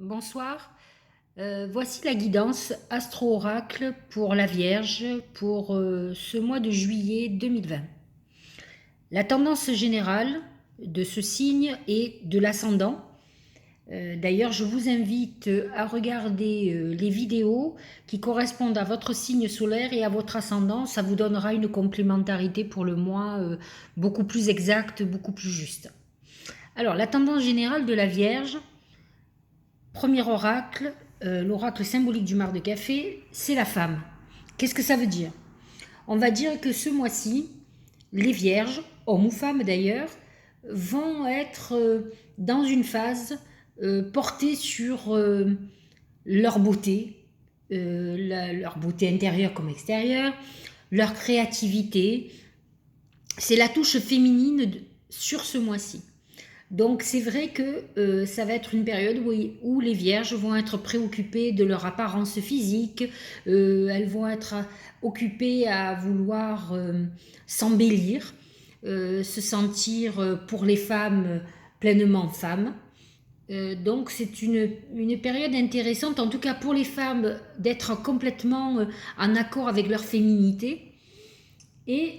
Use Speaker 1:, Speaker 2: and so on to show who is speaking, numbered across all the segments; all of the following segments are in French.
Speaker 1: Bonsoir. Voici la guidance astro-oracle pour la Vierge pour ce mois de juillet 2020. La tendance générale de ce signe est de l'ascendant. D'ailleurs, je vous invite à regarder les vidéos qui correspondent à votre signe solaire et à votre ascendant. Ça vous donnera une complémentarité pour le mois beaucoup plus exacte, beaucoup plus juste. Alors, la tendance générale de la Vierge, premier oracle, l'oracle symbolique du mar de café, c'est la femme. Qu'est-ce que ça veut dire? On va dire que ce mois-ci, les vierges, hommes ou femmes d'ailleurs, vont être dans une phase portée sur leur beauté, leur beauté intérieure comme extérieure, leur créativité. C'est la touche féminine sur ce mois-ci. Donc c'est vrai que ça va être une période où les vierges vont être préoccupées de leur apparence physique, elles vont être occupées à vouloir s'embellir, se sentir pour les femmes pleinement femmes. Donc c'est une période intéressante, en tout cas pour les femmes, d'être complètement en accord avec leur féminité. Et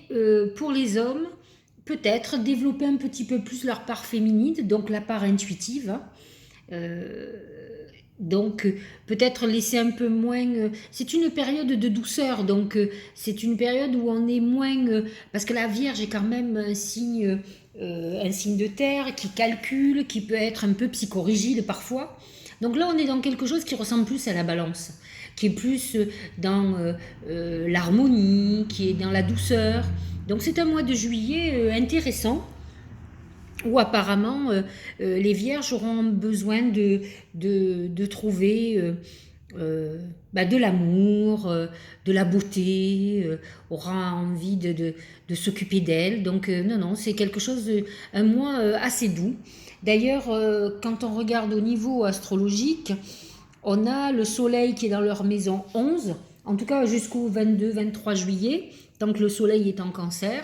Speaker 1: pour les hommes, peut-être développer un petit peu plus leur part féminine, donc la part intuitive. Euh, donc peut-être laisser un peu moins... c'est une période de douceur, donc c'est une période où on est moins... parce que la Vierge est quand même un signe de terre qui calcule, qui peut être un peu psychorigide parfois. Donc là, on est dans quelque chose qui ressemble plus à la balance, qui est plus dans l'harmonie, qui est dans la douceur. Donc c'est un mois de juillet intéressant où apparemment les vierges auront besoin de trouver de l'amour, de la beauté, aura envie de s'occuper d'elle. Donc non, c'est quelque chose, un mois assez doux. D'ailleurs, quand on regarde au niveau astrologique, on a le soleil qui est dans leur maison 11, en tout cas jusqu'au 22-23 juillet, tant que le soleil est en cancer.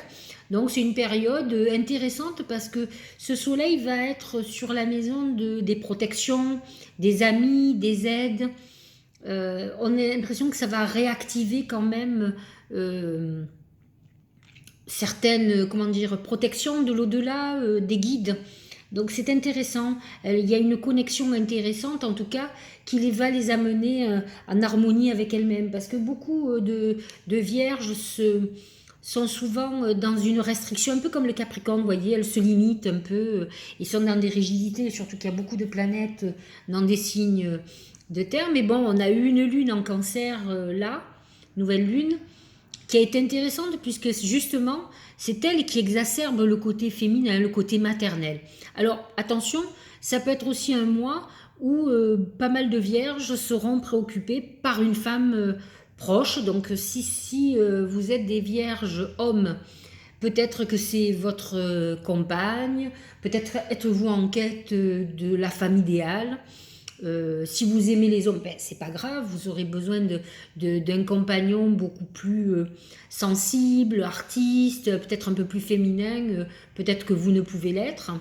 Speaker 1: Donc c'est une période intéressante parce que ce soleil va être sur la maison des protections, des amis, des aides. On a l'impression que ça va réactiver quand même certaines protections de l'au-delà, des guides. Donc c'est intéressant, il y a une connexion intéressante en tout cas qui va les amener en harmonie avec elles-mêmes parce que beaucoup de vierges sont souvent dans une restriction, un peu comme le Capricorne, vous voyez, elles se limitent un peu, ils sont dans des rigidités, surtout qu'il y a beaucoup de planètes dans des signes de terre, mais bon, on a eu une lune en cancer là, nouvelle lune, qui a été intéressante puisque justement, c'est elle qui exacerbe le côté féminin, le côté maternel. Alors attention, ça peut être aussi un mois où pas mal de vierges seront préoccupées par une femme proche. Donc si vous êtes des vierges hommes, peut-être que c'est votre compagne, peut-être êtes-vous en quête de la femme idéale. Si vous aimez les hommes, c'est pas grave, vous aurez besoin d'un compagnon beaucoup plus sensible, artiste, peut-être un peu plus féminin, peut-être que vous ne pouvez l'être.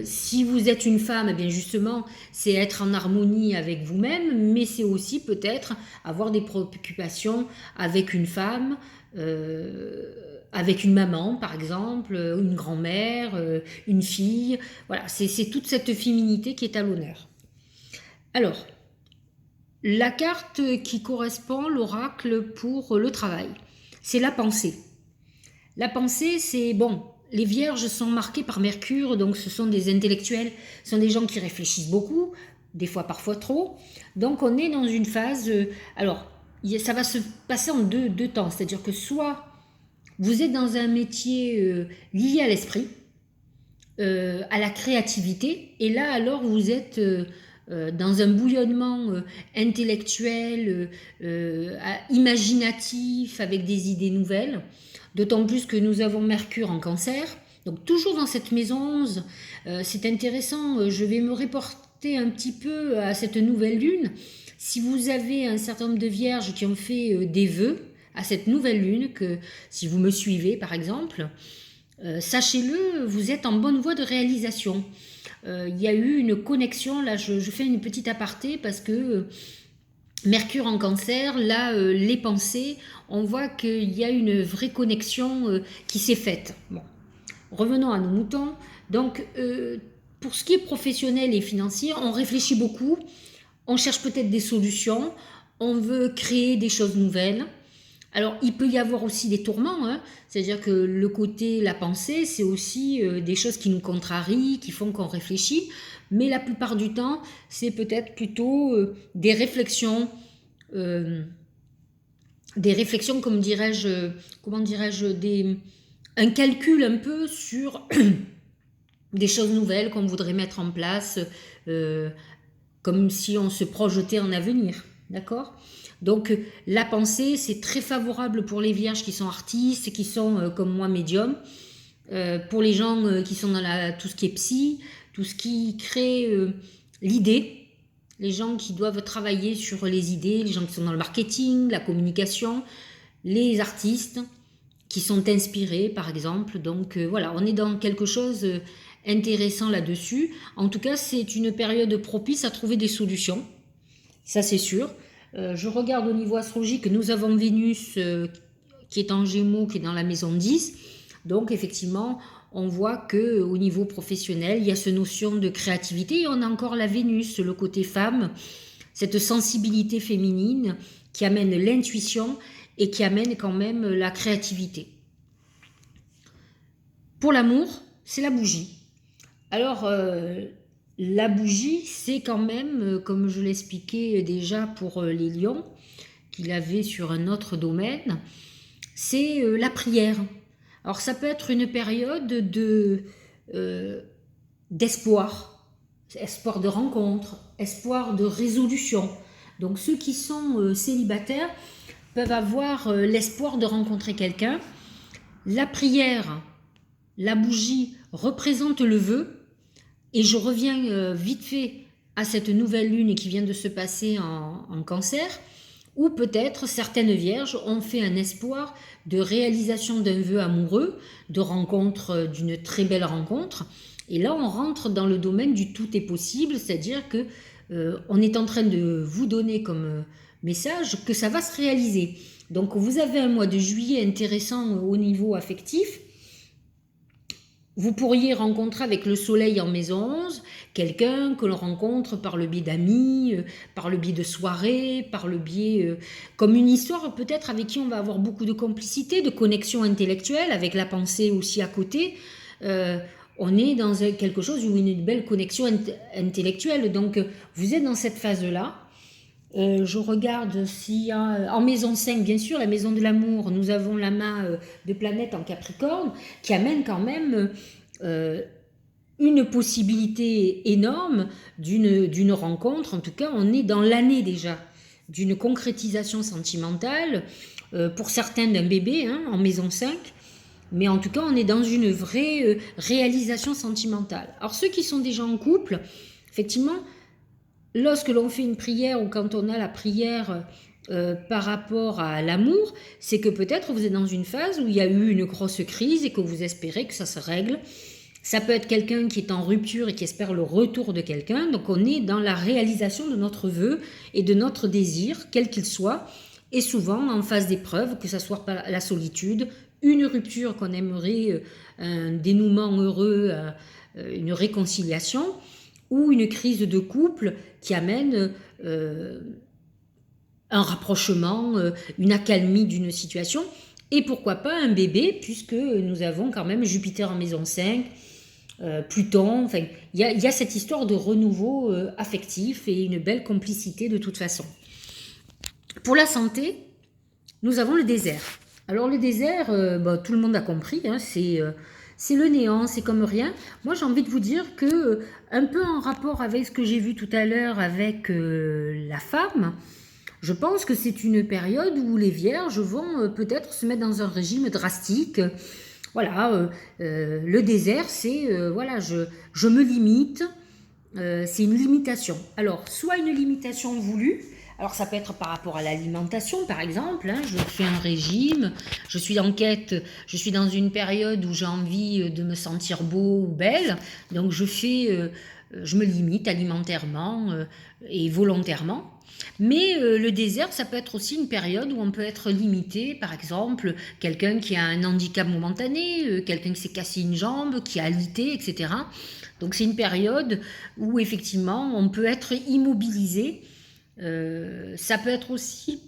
Speaker 1: Si vous êtes une femme, eh bien justement, c'est être en harmonie avec vous-même, mais c'est aussi peut-être avoir des préoccupations avec une femme, avec une maman par exemple, une grand-mère, une fille. Voilà, c'est toute cette féminité qui est à l'honneur. Alors, la carte qui correspond, l'oracle pour le travail, c'est la pensée. La pensée, c'est bon. Les vierges sont marquées par Mercure, donc ce sont des intellectuels, ce sont des gens qui réfléchissent beaucoup, des fois parfois trop. Donc on est dans une phase... alors, ça va se passer en deux temps, c'est-à-dire que soit vous êtes dans un métier lié à l'esprit, à la créativité, et là alors vous êtes dans un bouillonnement intellectuel, imaginatif, avec des idées nouvelles, d'autant plus que nous avons Mercure en cancer, donc toujours dans cette maison 11, c'est intéressant, je vais me reporter un petit peu à cette nouvelle lune. Si vous avez un certain nombre de vierges qui ont fait des vœux à cette nouvelle lune, que si vous me suivez par exemple, Sachez-le, vous êtes en bonne voie de réalisation. Il y a eu une connexion, là je fais une petite aparté parce que Mercure en Cancer, là les pensées, on voit qu'il y a une vraie connexion qui s'est faite. Bon, revenons à nos moutons. Donc pour ce qui est professionnel et financier, on réfléchit beaucoup, on cherche peut-être des solutions, on veut créer des choses nouvelles. Alors, il peut y avoir aussi des tourments, hein. C'est-à-dire que le côté, la pensée, c'est aussi des choses qui nous contrarient, qui font qu'on réfléchit, mais la plupart du temps, c'est peut-être plutôt euh, des réflexions, comment dirais-je, un calcul un peu sur des choses nouvelles qu'on voudrait mettre en place, euh, comme si on se projetait en avenir, d'accord? Donc la pensée, c'est très favorable pour les vierges qui sont artistes, qui sont comme moi médiums, pour les gens qui sont dans tout ce qui est psy, tout ce qui crée l'idée, les gens qui doivent travailler sur les idées, les gens qui sont dans le marketing, la communication, les artistes qui sont inspirés par exemple. Donc voilà, on est dans quelque chose intéressant là-dessus. En tout cas, c'est une période propice à trouver des solutions, ça c'est sûr. Je regarde au niveau astrologique, nous avons Vénus qui est en Gémeaux, qui est dans la maison 10. Donc effectivement, on voit que au niveau professionnel, il y a cette notion de créativité et on a encore la Vénus, le côté femme, cette sensibilité féminine qui amène l'intuition et qui amène quand même la créativité. Pour l'amour, c'est la bougie. Alors, la bougie, c'est quand même, comme je l'expliquais déjà pour les lions, qu'il avait sur un autre domaine, c'est la prière. Alors ça peut être une période d'espoir, espoir de rencontre, espoir de résolution. Donc ceux qui sont célibataires peuvent avoir l'espoir de rencontrer quelqu'un. La prière, la bougie représente le vœu. Et je reviens vite fait à cette nouvelle lune qui vient de se passer en Cancer, où peut-être certaines vierges ont fait un espoir de réalisation d'un vœu amoureux, de rencontre, d'une très belle rencontre. Et là, on rentre dans le domaine du tout est possible, c'est-à-dire que on est en train de vous donner comme message que ça va se réaliser. Donc vous avez un mois de juillet intéressant au niveau affectif. Vous pourriez rencontrer avec le soleil en maison 11 quelqu'un que l'on rencontre par le biais d'amis, par le biais de soirées, par le biais comme une histoire peut-être avec qui on va avoir beaucoup de complicité, de connexion intellectuelle, avec la pensée aussi à côté. On est dans quelque chose où une belle connexion intellectuelle. Donc vous êtes dans cette phase-là. Je regarde s'il y a en maison 5, bien sûr, la maison de l'amour, nous avons la main de planète en Capricorne qui amène quand même une possibilité énorme d'une rencontre. En tout cas, on est dans l'année déjà d'une concrétisation sentimentale, pour certains d'un bébé hein, en maison 5. Mais en tout cas, on est dans une vraie réalisation sentimentale. Alors ceux qui sont déjà en couple, effectivement, lorsque l'on fait une prière ou quand on a la prière par rapport à l'amour, c'est que peut-être vous êtes dans une phase où il y a eu une grosse crise et que vous espérez que ça se règle. Ça peut être quelqu'un qui est en rupture et qui espère le retour de quelqu'un. Donc on est dans la réalisation de notre vœu et de notre désir, quel qu'il soit, et souvent en phase d'épreuve, que ce soit par la solitude, une rupture qu'on aimerait, un dénouement heureux, une réconciliation, ou une crise de couple qui amène un rapprochement, une accalmie d'une situation, et pourquoi pas un bébé, puisque nous avons quand même Jupiter en maison 5, Pluton, enfin, il y a cette histoire de renouveau affectif et une belle complicité de toute façon. Pour la santé, nous avons le désert. Alors le désert, tout le monde a compris, hein, c'est le néant, c'est comme rien. Moi j'ai envie de vous dire que, un peu en rapport avec ce que j'ai vu tout à l'heure avec la femme, je pense que c'est une période où les vierges vont peut-être se mettre dans un régime drastique. Voilà, le désert, c'est, voilà, je me limite, c'est une limitation. Alors, soit une limitation voulue, Alors ça peut être par rapport à l'alimentation par exemple, hein, je fais un régime, je suis en quête, je suis dans une période où j'ai envie de me sentir beau ou belle, donc je me limite alimentairement et volontairement. Mais le désert, ça peut être aussi une période où on peut être limité, par exemple, quelqu'un qui a un handicap momentané, quelqu'un qui s'est cassé une jambe, qui a alité, etc. Donc c'est une période où effectivement on peut être immobilisé. Ça peut être aussi,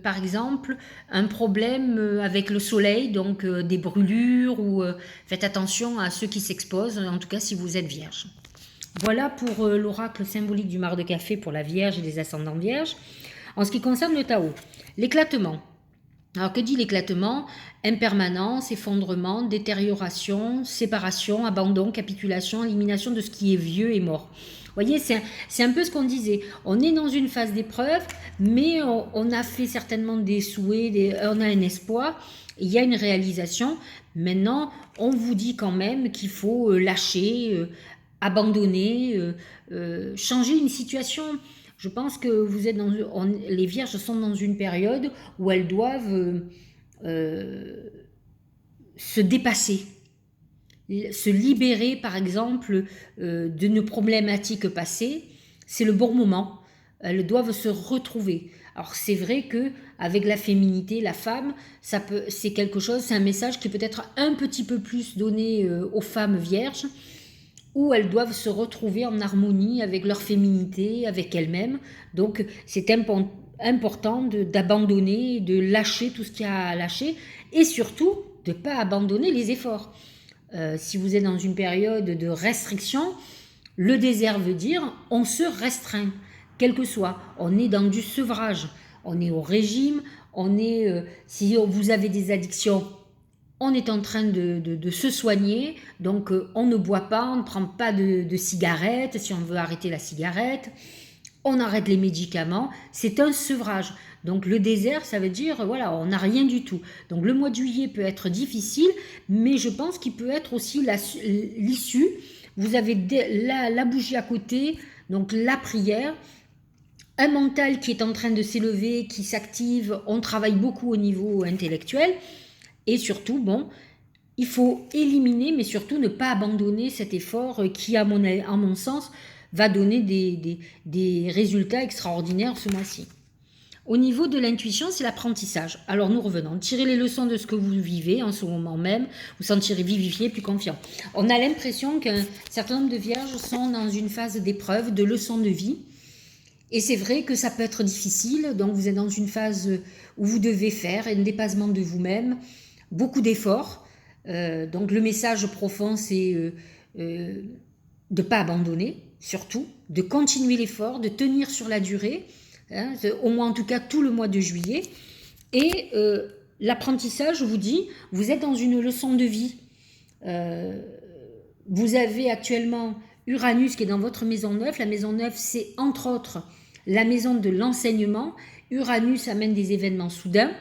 Speaker 1: par exemple, un problème avec le soleil, donc des brûlures, ou faites attention à ceux qui s'exposent, en tout cas si vous êtes vierge. Voilà pour l'oracle symbolique du mar de café pour la Vierge et les ascendants vierges. En ce qui concerne le Tao, l'éclatement. Alors que dit l'éclatement? Impermanence, effondrement, détérioration, séparation, abandon, capitulation, élimination de ce qui est vieux et mort. Vous voyez, c'est un peu ce qu'on disait. On est dans une phase d'épreuve, mais on a fait certainement des souhaits, on a un espoir, il y a une réalisation. Maintenant, on vous dit quand même qu'il faut lâcher, abandonner, changer une situation. Je pense que vous êtes les vierges sont dans une période où elles doivent se dépasser, se libérer par exemple d'une problématique passée. C'est le bon moment. Elles doivent se retrouver. Alors c'est vrai que avec la féminité, la femme, c'est quelque chose, c'est un message qui peut être un petit peu plus donné aux femmes vierges, où elles doivent se retrouver en harmonie avec leur féminité, avec elles-mêmes. Donc c'est important d'abandonner, de lâcher tout ce qu'il y a à lâcher, et surtout de ne pas abandonner les efforts. Si vous êtes dans une période de restriction, le désert veut dire on se restreint, quel que soit. On est dans du sevrage, on est au régime, si vous avez des addictions, on est en train de se soigner, donc on ne boit pas, on ne prend pas de cigarettes, si on veut arrêter la cigarette, on arrête les médicaments, c'est un sevrage. Donc le désert, ça veut dire, voilà, on n'a rien du tout. Donc le mois de juillet peut être difficile, mais je pense qu'il peut être aussi l'issue. Vous avez la bougie à côté, donc la prière, un mental qui est en train de s'élever, qui s'active, on travaille beaucoup au niveau intellectuel, et surtout, bon, il faut éliminer, mais surtout ne pas abandonner cet effort qui, à mon sens, va donner des résultats extraordinaires ce mois-ci. Au niveau de l'intuition, c'est l'apprentissage. Alors nous revenons, tirez les leçons de ce que vous vivez en ce moment même, vous sentirez vivifié, plus confiant. On a l'impression qu'un certain nombre de vierges sont dans une phase d'épreuve, de leçons de vie. Et c'est vrai que ça peut être difficile, donc vous êtes dans une phase où vous devez faire un dépassement de vous-même, beaucoup d'efforts. Donc le message profond, c'est de ne pas abandonner, surtout, de continuer l'effort, de tenir sur la durée, hein, au moins en tout cas tout le mois de juillet. Et l'apprentissage, je vous dis, vous êtes dans une leçon de vie. Vous avez actuellement Uranus qui est dans votre maison 9. La maison 9, c'est entre autres la maison de l'enseignement. Uranus amène des événements soudains,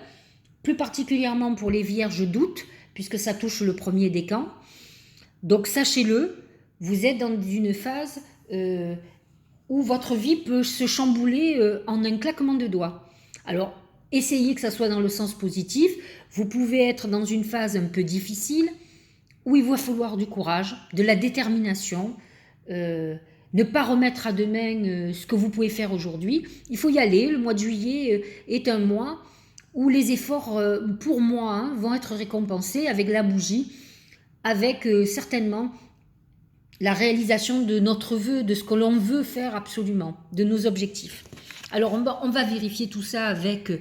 Speaker 1: plus particulièrement pour les vierges d'août, puisque ça touche le premier décan. Donc sachez-le, vous êtes dans une phase où votre vie peut se chambouler en un claquement de doigts. Alors, essayez que ça soit dans le sens positif. Vous pouvez être dans une phase un peu difficile, où il va falloir du courage, de la détermination, ne pas remettre à demain ce que vous pouvez faire aujourd'hui. Il faut y aller. Le mois de juillet est un mois où les efforts, pour moi, hein, vont être récompensés avec la bougie, avec certainement la réalisation de notre vœu, de ce que l'on veut faire absolument, de nos objectifs. Alors on va vérifier tout ça avec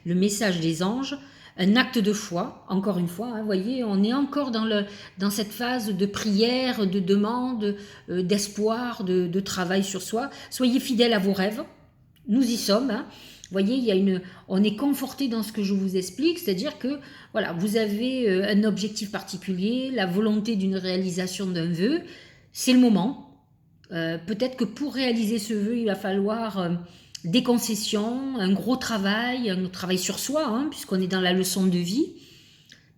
Speaker 1: le message des anges, un acte de foi, encore une fois, hein, voyez, on est encore dans cette phase de prière, de demande, d'espoir, de travail sur soi. Soyez fidèles à vos rêves, nous y sommes, hein. Vous voyez, on est conforté dans ce que je vous explique, c'est-à-dire que voilà, vous avez un objectif particulier, la volonté d'une réalisation d'un vœu, c'est le moment. Peut-être que pour réaliser ce vœu, il va falloir des concessions, un gros travail, un travail sur soi, hein, puisqu'on est dans la leçon de vie,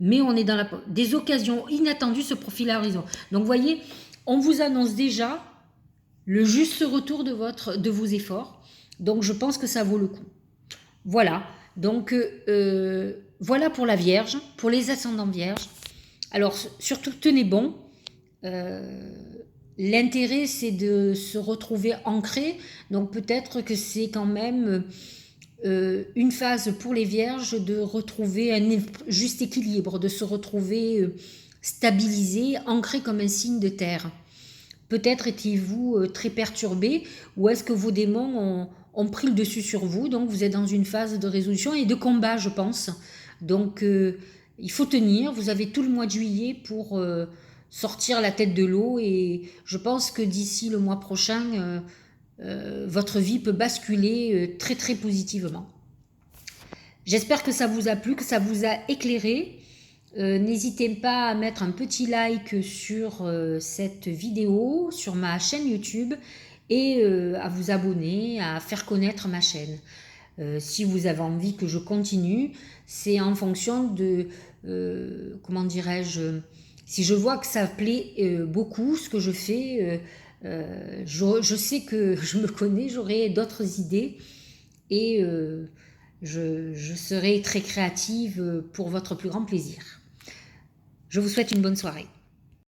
Speaker 1: mais on est dans des occasions inattendues se profilent à l'horizon. Donc vous voyez, on vous annonce déjà le juste retour de vos efforts. Donc je pense que ça vaut le coup. Voilà, donc voilà pour la Vierge, pour les ascendants Vierges. Alors surtout tenez bon. Euh, L'intérêt c'est de se retrouver ancré, donc peut-être que c'est quand même une phase pour les Vierges de retrouver un juste équilibre, de se retrouver stabilisé, ancré comme un signe de terre. Peut-être étiez-vous très perturbé, ou est-ce que vos démons ont pris le dessus sur vous, donc vous êtes dans une phase de résolution et de combat, je pense. Donc il faut tenir, vous avez tout le mois de juillet pour sortir la tête de l'eau, et je pense que d'ici le mois prochain, votre vie peut basculer très très positivement. J'espère que ça vous a plu, que ça vous a éclairé. N'hésitez pas à mettre un petit like sur cette vidéo, sur ma chaîne YouTube, et à vous abonner, à faire connaître ma chaîne. Si vous avez envie que je continue, c'est en fonction de, comment dirais-je, si je vois que ça plaît beaucoup ce que je fais, je sais que je me connais, j'aurai d'autres idées, et je serai très créative pour votre plus grand plaisir. Je vous souhaite une bonne soirée.